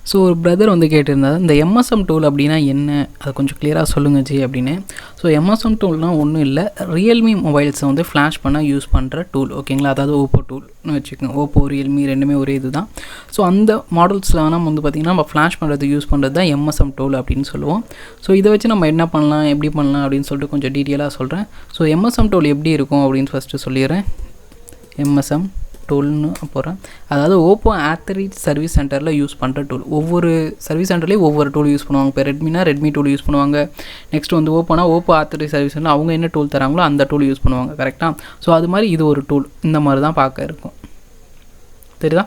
So ஒரு brother வந்து கேட்டிருந்தாரு, இந்த எம்எஸ்எம் டூல் அப்படின்னா என்ன, அதை கொஞ்சம் கிளியராக சொல்லுங்க ஜி அப்படின்னு. ஸோ எம்எஸ்எம் டூல்னால் ஒன்றும் இல்லை, ரியல்மி மொபைல்ஸை வந்து ஃப்ளாஷ் பண்ண யூஸ் பண்ணுற டூல், ஓகேங்களா. அதாவது ஓப்போ டூல்னு வச்சுக்கோங்க. ஓப்போ ரியல்மி ரெண்டுமே ஒரே இது தான். ஸோ அந்த மாடல்ஸில் நம்ம வந்து பார்த்திங்கன்னா நம்ம ஃப்ளாஷ் பண்ணுறது யூஸ் பண்ணுறது தான் எம்எஸ்எம் டூல் அப்படின்னு சொல்லுவோம். ஸோ இதை வச்சு நம்ம என்ன பண்ணலாம், எப்படி பண்ணலாம் அப்படின்னு சொல்லிட்டு கொஞ்சம் டீட்டெயிலாக சொல்கிறேன். ஸோ எம்எஸ்எம் டூல் எப்படி இருக்கும் அப்படின்னு ஃபஸ்ட்டு சொல்லிடுறேன். எம்எஸ்எம் டூல்னு போகிறேன். அதாவது ஓப்போ ஆத்தரைட் சர்வீஸ் சென்டரில் யூஸ் பண்ணுற டூல். ஒவ்வொரு சர்வீஸ் சென்டர்லேயும் ஒவ்வொரு டூல் யூஸ் பண்ணுவாங்க. இப்போ ரெட்மினா ரெட்மி டூல் யூஸ் பண்ணுவாங்க. நெக்ஸ்ட் வந்து ஓப்போனா ஓப்போ ஆத்தரைட் சர்வீஸ் சென்டர் அவங்க என்ன டூல் தராங்களோ அந்த டூல் யூஸ் பண்ணுவாங்க. கரெக்டாக. ஸோ அது மாதிரி இது ஒரு டூல் இந்த மாதிரி தான் பார்க்க இருக்கும். தெரியுதா?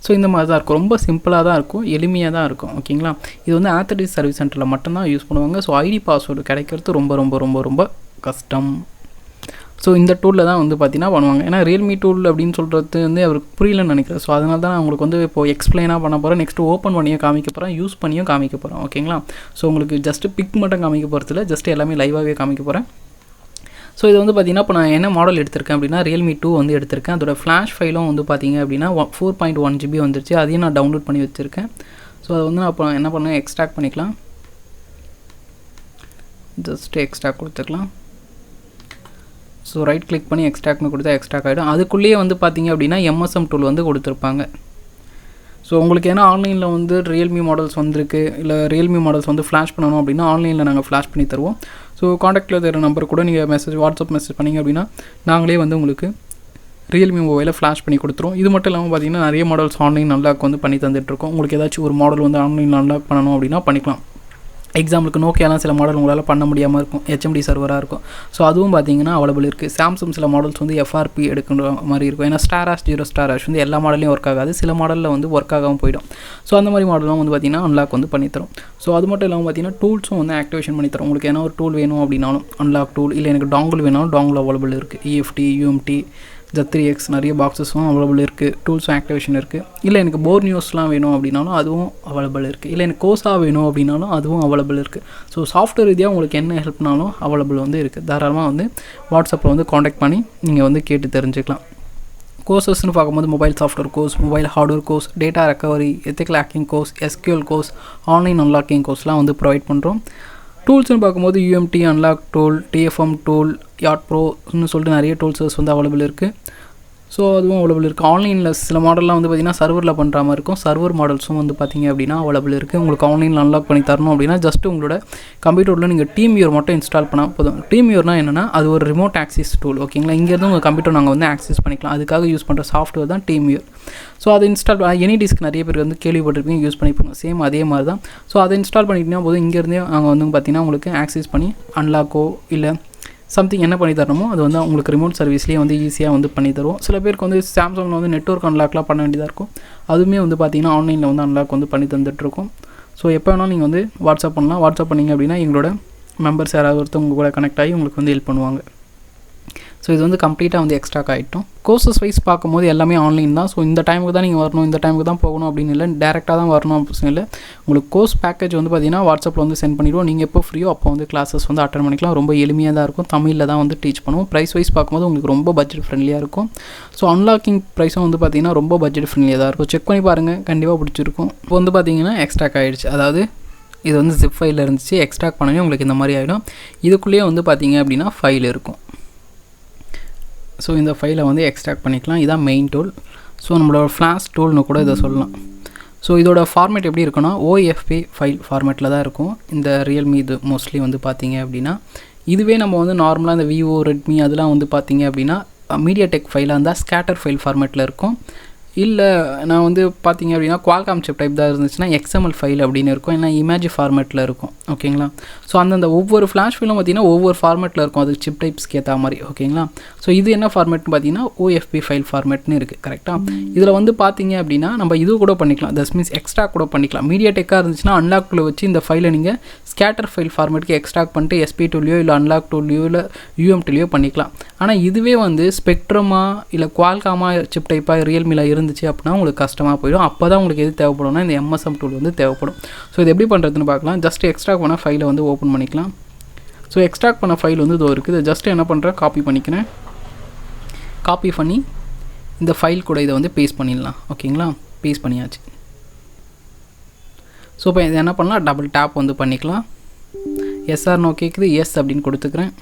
ஸோ இந்த மாதிரி தான் இருக்கும். ரொம்ப சிம்பிளாக தான் இருக்கும், எளிமையாக தான் இருக்கும். ஓகேங்களா. இது வந்து ஆத்தரைட் சர்வீஸ் சென்டரில் மட்டும்தான் யூஸ் பண்ணுவாங்க. ஸோ ஐடி பாஸ்வேர்டு கிடைக்கிறது ரொம்ப ரொம்ப ரொம்ப ரொம்ப கஷ்டம். ஸோ இந்த டூலில் தான் வந்து பார்த்தீங்கன்னா பண்ணுவாங்க. ஏன்னா ரியல்மி டூல் அப்படின்னு சொல்கிறது வந்து அவருக்கு புரியலன்னு நினைக்கிறேன். ஸோ அதனால தான் நான் உங்களுக்கு வந்து இப்போ எக்ஸ்பிளைனாக பண்ண போகிறேன். நெக்ஸ்ட்டு ஓப்பன் பண்ணியும் காமிக்க போகிறேன், யூஸ் பண்ணியும் காமிக்க போகிறேன். ஓகேங்களா. ஸோ உங்களுக்கு ஜஸ்ட்டு பிக் மட்டும் காமிக்க போகிறதில்ல, ஜஸ்ட்டு எல்லாமே லைவாகவே காமிக்க போகிறேன். ஸோ இது வந்து பார்த்திங்கன்னா இப்போ நான் என்ன மாடல் எடுத்திருக்கேன் அப்படின்னா ரியல்மி 2 வந்து எடுத்திருக்கேன். அதோட ஃப்ளாஷ் ஃபைலும் வந்து பார்த்திங்க அப்படின்னா 4.1 GB வந்துருச்சு. அதையும் நான் டவுன்லோட் பண்ணி வச்சுருக்கேன். ஸோ அதை வந்து நான் இப்போ என்ன பண்ணேன், எக்ஸ்ட்ராக்ட் பண்ணிக்கலாம். ஜஸ்ட்டு எக்ஸ்ட்ராக்ட் கொடுத்துக்கலாம். ஸோ ரைட் கிளிக் பண்ணி எக்ஸ்ட்ராக்ட்னு கொடுத்தா எக்ஸ்ட்ராக்ட் ஆகிடும். அதுக்குள்ளேயே வந்து பார்த்திங்க அப்படின்னா எம்எஸ்எம் டூல் வந்து கொடுத்துருப்பாங்க. ஸோ உங்களுக்கு ஏன்னா ஆன்லைனில் வந்து ரியல்மி மாடல்ஸ் வந்திருக்கு, இல்லை ரியல்மி மாடல்ஸ் வந்து ஃப்ளாஷ் பண்ணணும் அப்படின்னா ஆன்லைனில் நாங்கள் ஃப்ளாஷ் பண்ணி தருவோம். ஸோ காண்டாக்டில் தர நம்பர் கூட நீங்கள் வாட்ஸ்அப் மெசேஜ் பண்ணிங்க அப்படின்னா நாங்களே வந்து உங்களுக்கு ரியல்மி மொபைலில் ஃப்ளாஷ் பண்ணி கொடுத்துருவோம். இது மட்டும் இல்லாமல் பார்த்திங்கன்னா நிறைய மாடல்ஸ் ஆன்லைன் அன்லாக் வந்து பண்ணி தந்துட்டுருக்கோம். உங்களுக்கு ஏதாச்சும் ஒரு மாடல் வந்து ஆன்லைனில் அன்லாக் பண்ணணும் அப்படின்னா பண்ணிக்கலாம். எக்ஸாம்பிளுக்கு நோக்கியாலாம் சில மாடல் உங்களால் பண்ண முடியாமல் இருக்கும், ஹெச்எம்டி சர்வராக இருக்கும். ஸோ அதுவும் பார்த்தீங்கன்னா அவைலபிள் இருக்குது. சாம்சங் சில மாடல்ஸ் வந்து எஃப்ஆர்பி எடுக்கிற மாதிரி இருக்கும். ஏன்னா ஸ்டாராஷ் 0 ஸ்டாராஷ் வந்து எல்லா மாடலையும் ஒர்க் ஆகாது, சில மாடலில் வந்து ஒர்க் ஆகாமல் போயிடும். ஸோ அந்த மாதிரி மாடலும் வந்து பார்த்திங்கன்னா அன்லாக் வந்து பண்ணித்தரும். ஸோ அது மட்டும் இல்லாமல் பார்த்திங்கன்னா டூல்ஸும் வந்து ஆக்டிவேஷன் பண்ணித்தரும். உங்களுக்கு ஏன்னா ஒரு டூல் வேணும் அப்படின்னாலும் அன்லாக் டூல், இல்லை எனக்கு டாங்கிள் வேணாலும் டாங்கிள் அவைலபிள் இருக்குது. EFT, UMT, Z3X நிறைய பாக்ஸஸும் அவைலபிள் இருக்குது. டூல்ஸும் ஆக்டிவேஷன் இருக்குது. இல்லை எனக்கு போர் நியூஸ்லாம் வேணும் அப்படின்னாலும் அதுவும் அவைலபிள் இருக்குது. இல்லை எனக்கு கோஸா வேணும் அப்படின்னாலும் அதுவும் அவைலபிள் இருக்குது. ஸோ சாஃப்ட்வேர் ரீதியாக உங்களுக்கு என்ன ஹெல்ப்னாலும் அவைலபிள் வந்து இருக்குது. தாராளமாக வந்து வாட்ஸ்அப்பில் வந்து காண்டாக்ட் பண்ணி நீங்கள் வந்து கேட்டு தெரிஞ்சுக்கலாம். கோர்சஸ்ன்னு பார்க்கும்போது mobile software course, mobile hardware course, data recovery, ethical hacking course, SQL course, online unlocking கோர்ஸ்லாம் வந்து ப்ரொவைட் பண்ணுறோம். டூல்ஸ்னு பார்க்கும்போது UMT, unlock tool, TFM tool, யாட் ப்ரோன்னு சொல்லிட்டு நிறைய டூல்ஸஸ் வந்து அவைலபிள் இருக்குது. ஸோ அதுவும் அவைலபிள் இருக்குது. ஆன்லைனில் சில மாடல்லாம் வந்து பார்த்திங்கன்னா சர்வரில் பண்ணுற மாதிரி இருக்கும். சர்வர் மாடல்ஸும் வந்து பார்த்திங்க அப்படின்னா அவைலபிள் இருக்குது. உங்களுக்கு ஆன்லைனில் அன்லாக் பண்ணி தரணும் அப்படின்னா ஜஸ்ட் உங்களோட கம்ப்யூட்டரில் நீங்கள் TeamViewer மட்டும் இன்ஸ்டால் பண்ணால் போதும். TeamViewerனா என்னென்னா அது ஒரு ரிமோட் ஆக்சஸ் டூல். ஓகேங்களா. இங்கேருந்து உங்கள் கம்ப்யூட்டர் நாங்கள் வந்து ஆக்சஸ் பண்ணிக்கலாம். அதுக்காக யூஸ் பண்ணுற சாஃப்ட்வேர் தான் TeamViewer. ஸோ அதை இன்ஸ்டால் எனி டிஸ்க் நிறைய பேர் வந்து கேள்விப்பட்டிருப்பீங்க, யூஸ் பண்ணிப்போங்க. சேம் அதே மாதிரி தான். ஸோ அதை இன்ஸ்டால் பண்ணிட்டீங்கன்னா போதும், இங்கேருந்தே நாங்கள் வந்து பார்த்திங்கன்னா உங்களுக்கு ஆக்சஸ் பண்ணி அன்லாக்கோ இல்லை சம்திங் என்ன பண்ணி தரணுமோ அது வந்து உங்களுக்கு ரிமோட் சர்வீஸ்லேயே வந்து ஈஸியாக வந்து பண்ணி தருவோம். சில பேருக்கு வந்து சாம்சங்கில் வந்து நெட்வொர்க் அன்லாக்லாம் பண்ண வேண்டியதாக இருக்கும். அதுவுமே வந்து பார்த்திங்கன்னா ஆன்லைனில் வந்து அன்லாக் வந்து பண்ணி தந்துட்டுருக்கோம். ஸோ எப்போ வேணாலும் நீங்கள் வந்து வாட்ஸ்அப் பண்ணலாம். வாட்ஸ்அப் பண்ணிங்க அப்படின்னா எங்களோட மெம்பர்ஸ் யாராவது ஒருத்தர் உங்கள் கூட கனெக்ட் ஆகி உங்களுக்கு வந்து ஹெல்ப் பண்ணுவாங்க. ஸோ இது வந்து கம்ப்ளீட்டாக வந்து எக்ஸ்ட்ராக் ஆகிட்டோம். கோர்சஸ் வைஸ் பார்க்கும்போது எல்லாமே ஆன்லைன் தான். ஸோ இந்த டைமுக்கு தான் நீங்கள் வரணும், இந்த டைமுக்கு தான் போகணும் அப்படின்னு இல்லை, டேரெக்டாக தான் வரணும் அப்படின்னு இல்லை. உங்களுக்கு கோர்ஸ் பேக்கேஜ் வந்து பார்த்திங்கன்னா வாட்ஸ்அப்பில் வந்து சென்ட் பண்ணிவிடுவோம். நீங்கள் எப்போ ஃப்ரீயோ அப்போ வந்து கிளாஸஸ் வந்து அட்டன் பண்ணிக்கலாம். ரொம்ப எளிமையாக தான் இருக்கும். தமிழில் தான் வந்து டீச் பண்ணுவோம். ப்ரைஸ் வைஸ் பார்க்கும்போது உங்களுக்கு ரொம்ப பட்ஜெட் ஃப்ரெண்ட்லியாக இருக்கும். ஸோ அன்லாக்கிங் ப்ரைஸும் வந்து பார்த்திங்கன்னா ரொம்ப பட்ஜெட் ஃப்ரெண்ட்லியாக தான் இருக்கும். செக் பண்ணி பாருங்கள், கண்டிப்பாக பிடிச்சிருக்கும். இப்போ வந்து பார்த்திங்கன்னா எக்ஸ்ட்ராக் ஆகிடுச்சு. அதாவது இது வந்து ஜிப் ஃபைலில் இருந்துச்சு, எக்ஸ்ட்ராக்ட் பண்ணவே உங்களுக்கு இந்த மாதிரி ஆகிடும். இதுக்குள்ளேயே வந்து பார்த்திங்க அப்படின்னா ஃபைல் இருக்கும். ஸோ இந்த ஃபைலை வந்து எக்ஸ்ட்ராக்ட் பண்ணிக்கலாம். இதான் மெயின் டூல். ஸோ நம்மளோட ஃப்ளாஷ் டூல்னு கூட இதை சொல்லலாம். ஸோ இதோட ஃபார்மேட் எப்படி இருக்குன்னா OFP ஃபைல் ஃபார்மேட்டில் தான் இருக்கும். இந்த ரியல்மி இது மோஸ்ட்லி வந்து பார்த்திங்க அப்படின்னா, இதுவே நம்ம வந்து நார்மலாக இந்த விவோ, ரெட்மி அதெல்லாம் வந்து பார்த்திங்க அப்படின்னா மீடியாடெக் ஃபைலாக இருந்தால் ஸ்கேட்டர் ஃபைல் ஃபார்மேட்டில் இருக்கும். இல்லை நான் வந்து பார்த்திங்க அப்படின்னா குவால்காம் சிப் டைப் தான் இருந்துச்சுன்னா XML ஃபைல் அப்படின்னு இருக்கும், இல்லை இமேஜ் ஃபார்மேட்டில் இருக்கும். ஓகேங்களா. ஸோ அந்தந்த ஒவ்வொரு ஃப்ளாஷ் ஃபைலும் பார்த்திங்கன்னா ஒவ்வொரு ஃபார்மேட்டில் இருக்கும், அது சிப் டைப்ஸ்க்கு ஏற்ற மாதிரி. ஓகேங்களா. ஸோ இது என்ன ஃபார்மேட்னு பார்த்திங்கன்னா OFP ஃபைல் ஃபார்மேட்னு இருக்குது. கரெக்டாக. இதில் வந்து பார்த்திங்க அப்படின்னா நம்ம இது கூட பண்ணிக்கலாம், தட் மீன்ஸ் எக்ஸ்ட்ரா கூட பண்ணிக்கலாம். மீடியாடெக்காக இருந்துச்சுன்னா அன்லாக்ல வச்சு இந்த ஃபைலை நீங்கள் ஸ்கேட்டர் ஃபைல் ஃபார்மேட்டுக்கு எக்ஸ்ட்ராக்ட் பண்ணிட்டு SP டூலையோ இல்லை அன்லாக் டூலையோ இல்லை UMTலையோ பண்ணிக்கலாம். ஆனால் இதுவே வந்து ஸ்பெக்ட்ரமா இல்லை குவால்காமா சிப் டைப்பாக ரியல்மியில் இருந்துச்சு அப்படின்னா உங்களுக்கு கஷ்டமாக போயிடும். அப்போ தான் உங்களுக்கு எது தேவைப்படும்னா இந்த MSM டூல் வந்து தேவைப்படும். ஸோ இது எப்படி பண்ணுறதுன்னு பார்க்கலாம். ஜஸ்ட் எக்ஸ்ட்ராக்ட் பண்ண ஃபைலை வந்து ஓப்பன் பண்ணிக்கலாம். ஸோ எக்ஸ்ட்ராக்ட் பண்ண ஃபைல் வந்து இதோ இருக்குது. ஜஸ்ட் என்ன பண்ணுறேன், காப்பி பண்ணிக்கிறேன். காப்பி பண்ணி இந்த ஃபைல் கூட இதை வந்து பேஸ்ட் பண்ணிடலாம். ஓகேங்களா. பேஸ்ட் பண்ணியாச்சு. ஸோ இப்போ இது என்ன பண்ணலாம், டபுள் டேப் வந்து பண்ணிக்கலாம். எஸ்ஆர் நோ கேட்குது, எஸ் அப்படின்னு கொடுத்துக்கிறேன்.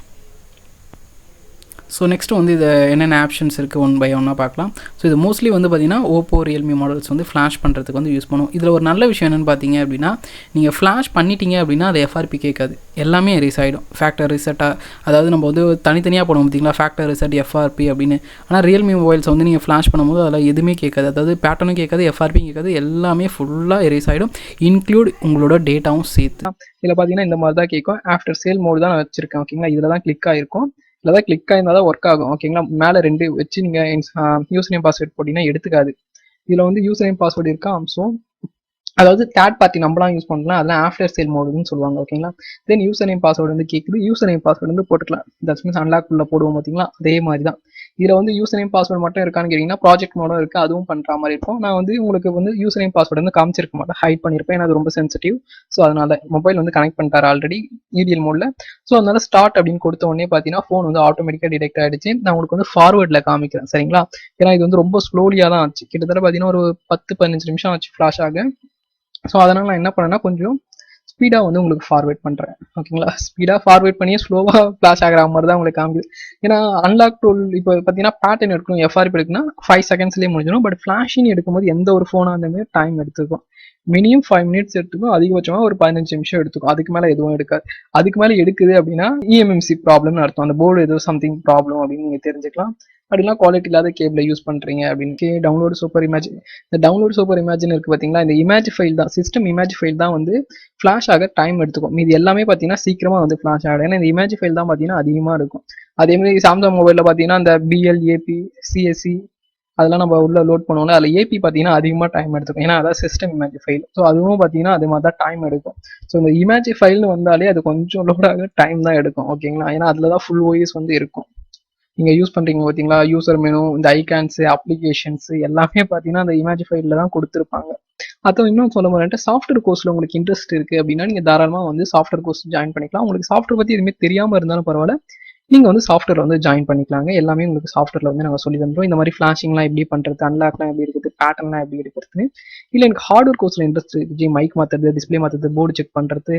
ஸோ நெக்ஸ்ட்டு வந்து இது என்னென்ன ஆப்ஷன்ஸ் இருக்குது ஒன் பை ஒன்னாக பார்க்கலாம். ஸோ இது மோஸ்ட்லி வந்து பார்த்திங்கன்னா ஓப்போ ரியல்மி மாடல்ஸ் வந்து ஃப்ளாஷ் பண்ணுறதுக்கு வந்து யூஸ் பண்ணுவோம். இதில் ஒரு நல்ல விஷயம் என்னென்னு பார்த்தீங்க அப்படின்னா, நீங்கள் ஃப்ளாஷ் பண்ணிட்டீங்க அப்படின்னா அது எஃப்ஆர்பி கேட்காது, எல்லாமே எரேஸ் ஆகிடும். ஃபேக்டர் ரிசெட்டாக, அதாவது நம்ம வந்து தனித்தனியாக போடுவோம் பார்த்திங்களா, ஃபேக்டர் ரிசெட் எஃப்ஆர்பி அப்படின்னு. ஆனால் ரியல்மி மொபைல்ஸ் வந்து நீங்கள் ஃப்ளாஷ் பண்ணும்போது அதில் எதுவுமே கேட்காது, அதாவது பேட்டர்னும் கேட்காது, எஃப்ஆர்பியும் கேட்காது, எல்லாமே ஃபுல்லாக எரேஸ் ஆகிடும், இன்க்ளூட் உங்களோட டேட்டாவும் சேர்த்து. இதில் பார்த்தீங்கன்னா இந்த மாதிரி தான் கேட்கும். ஆஃப்டர் சேல் மோடு தான் நான் வச்சுருக்கேன். ஓகேங்களா, இதில் தான் கிளிக் ஆகிருக்கும். இதில் தான் கிளிக் ஆயிருந்தால் தான் ஒர்க் ஆகும். ஓகேங்களா, மேலே 2 வச்சு நீங்கள் யூசர் நேம் பாஸ்வேர்ட் போட்டிங்கன்னா எடுத்துக்காது. இதில் வந்து யூசர் நேம் பாஸ்வேர்டு இருக்கா, ஸோ அதாவது தேர்ட் பார்ட்டி நம்மளாம் யூஸ் பண்ணலாம், அதெல்லாம் ஆஃப்டர் சேல் மோடுன்னு சொல்லுவாங்க. ஓகேங்களா, தென் யூசர் நேம் பாஸ்வேர்டு வந்து கேட்குது, யூசர் நேம் பாஸ்வேர்டு வந்து போட்டுக்கலாம். தட்ஸ் மீன்ஸ் அன்லாக் உள்ள போடுவோம் பார்த்தீங்களா, அதே மாதிரி தான். இதில் வந்து யூசர் நேம் பாஸ்வேர்டு மட்டும் இருக்கான்னு கேட்டிங்கன்னா ப்ராஜெக்ட் மோடும் இருக்குது, அதுவும் பண்ணுற மாதிரி இருக்கும். நான் வந்து உங்களுக்கு வந்து யூசர் நேம் பாஸ்வேர்டு வந்து காமிச்சிருக்க மாட்டேன், ஹைட் பண்ணியிருப்பேன், ஏன்னா அது ரொம்ப சென்சிட்டிவ். ஸோ அதனால் மொபைல் வந்து கனெக்ட் பண்ணிட்டார் ஆல்ரெடி EDL மோடில். ஸோ அதனால் ஸ்டார்ட் அப்படின்னு கொடுத்த உடனே பார்த்தீங்கன்னா ஃபோன் வந்து ஆட்டோமேட்டிக்காக டிடெக்ட் ஆகிடுச்சு. நான் உங்களுக்கு வந்து ஃபார்வர்டில் காமிக்கிறேன் சரிங்களா, ஏன்னா இது வந்து ரொம்ப ஸ்லோலியாக தான் ஆச்சு. கிட்டத்தட்ட பார்த்தீங்கன்னா ஒரு 10-15 நிமிஷம் ஆச்சு ஃப்ளாஷ் ஆக. ஸோ அதனால் நான் என்ன பண்ணேன்னா கொஞ்சம் ஸ்பீடாக வந்து உங்களுக்கு ஃபார்வேர்ட் பண்ணுறேன். ஓகேங்களா, ஸ்பீடாக ஃபார்வேர்ட் பண்ணியே ஸ்லோவாக ஃப்ளாஷ் ஆகிற மாதிரி தான் உங்களுக்கு காமிக்குது. ஏன்னா அன்லாக் டூல் இப்போ பார்த்தீங்கன்னா பேட்டர்ன் எடுக்கணும், எஃப்ஆர்பி எடுக்குன்னா 5 செகண்ட்ஸ்லேயே முடிஞ்சிடும். பட் ஃப்ளாஷிங் எடுக்கும்போது எந்த ஒரு ஃபோனாக இருந்தாலுமே டைம் எடுத்துக்கும். மினிமம் 5 மினிட்ஸ் எடுத்துக்கும், அதிகபட்சமாக ஒரு 15 நிமிஷம் எடுத்துக்கும். அதுக்கு மேலே எதுவும் எடுக்காது. அதுக்கு மேலே எடுக்குது அப்படின்னா EMMC ப்ராப்ளம்னு அர்த்தம், அந்த போர்டு ஏதோ சம்திங் ப்ராப்ளம் அப்படின்னு நீங்கள் தெரிஞ்சுக்கலாம். அப்படின்னா குவாலிட்டி இல்லாத கேபிளை யூஸ் பண்ணுறீங்க அப்படின்னு. டவுன்லோட் சூப்பர் இமேஜ், இந்த டவுன்லோட் சூப்பர் இமேஜின் இருக்குது பார்த்தீங்களா, இந்த இமேஜ் ஃபைல் தான், சிஸ்டம் இமேஜ் ஃபைல் தான் வந்து ஃப்ளாஷ் ஆக டைம் எடுத்துக்கும். மீது எல்லாமே பார்த்தீங்கன்னா சீக்கிரமாக வந்து ஃப்ளாஷ் ஆகிடும், ஏன்னா இந்த இமேஜ் ஃபைல் தான் பார்த்தீங்கன்னா அதிகமாக இருக்கும். அதேமாதிரி சாம்சங் மொபைலில் பார்த்தீங்கன்னா இந்த BLAP CSC அதெல்லாம் நம்ம உள்ள லோட் பண்ணுவோம்ல, அதில் AP பார்த்தீங்கன்னா அதிகமாக டைம் எடுத்துக்கும், ஏன்னா அதான் சிஸ்டம் இமேஜ் ஃபைல். ஸோ அதுவும் பார்த்தீங்கன்னா அது மாதிரி தான் டைம் எடுக்கும். ஸோ இந்த இமேஜ் ஃபைல்னு வந்தாலே அது கொஞ்சம் லோடாக டைம் தான் எடுக்கும். ஓகேங்களா, ஏன்னா அதில் தான் ஃபுல் OS வந்து இருக்கும். நீங்கள் யூஸ் பண்ணுறீங்க பார்த்தீங்களா, யூசர் மெனு, இந்த ஐகான்ஸு, அப்ளிகேஷன்ஸு எல்லாமே பார்த்தீங்கன்னா அந்த இமேஜ் ஃபைலில் தான் கொடுத்துருப்பாங்க. அதுவும் இன்னும் சொல்ல போகிறேன்ட்டு சாஃப்ட்வேர் கோர்ஸில் உங்களுக்கு இன்ட்ரெஸ்ட் இருக்குது அப்படின்னா நீங்கள் தாராளமாக வந்து சாஃப்ட்வேர் கோர்ஸ் ஜாயின் பண்ணிக்கலாம். உங்களுக்கு சாஃப்ட்வேர் பற்றி எதுவுமே தெரியாமல் இருந்தாலும் பரவாயில்ல, நீங்கள் வந்து சாஃப்ட்வேர் வந்து ஜாயின் பண்ணிக்கலாங்க. எல்லாமே உங்களுக்கு சாஃப்ட்வேரில் வந்து நாங்கள் சொல்லி தந்துடும். இந்த மாதிரி ஃப்ளாஷிங்லாம் எப்படி பண்ணுறது, அன்லாக்லாம் எப்படி இருக்குது, பேட்டர்ன்லாம் எப்படி எடுக்கிறது. இல்லை எனக்கு ஹார்ட்வேர் கோர்ஸில் இன்ட்ரெஸ்ட் இருக்குது, மைக் மாற்றுறது, டிஸ்பிளே மாற்றுறது, போர்டு செக் பண்ணுறது,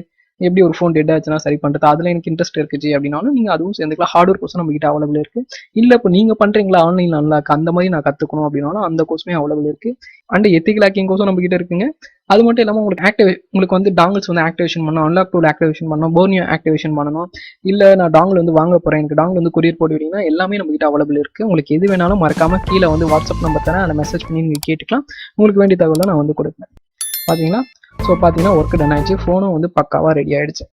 எப்படி ஒரு ஃபோன் டெட் ஆச்சுன்னா சரி பண்ணுறது, அதில் எனக்கு இன்ட்ரெஸ்ட் இருக்குது அப்படின்னாலும் நீங்கள் அதுவும் சேர்ந்துக்கலாம். ஹார்ட்வேர் கோர்ஸும் நம்ம கிட்ட அவைலபிள் இருக்குது. இல்லை இப்போ நீங்கள் பண்ணுறீங்களா ஆன்லைன் அன்லாக், அந்த மாதிரி நான் கற்றுக்கணும் அப்படின்னாலும் அந்த கோர்ஸுமே அவைலபிள் இருக்குது. அண்ட் எத்திக்கல் ஹேக்கிங் கோர்ஸும் நம்ம கிட்ட இருக்குங்க. அது மட்டும் இல்லாமல் உங்களுக்கு வந்து டாங்கிள்ஸ் வந்து ஆக்டிவேஷன் பண்ணணும், அன்லாக் டூல் ஆக்டிவேஷன் பண்ணணும், போர்னியோ ஆக்டிவேஷன் பண்ணணும், இல்லை நான் டாங்கிள் வந்து வாங்க போகிறேன், எனக்கு டாங்கிள் வந்து கொரியர் போட்டு விட்டீங்கன்னா எல்லாமே நம்ம கிட்ட அவைலபிள் இருக்குது. உங்களுக்கு எது வேணாலும் மறக்காமல் கீழே வந்து வாட்ஸ்அப் நம்பர் தரேன், அதில் மெசேஜ் பண்ணி நீங்கள் கேட்டுக்கலாம். உங்களுக்கு வேண்டிய தகவலை நான் வந்து கொடுப்பேன். பார்த்தீங்களா, ஸோ பார்த்தீங்கன்னா ஒர்க் டன் ஆயிடுச்சு, ஃபோனும் வந்து பக்காவாக ரெடி ஆகிடுச்சு.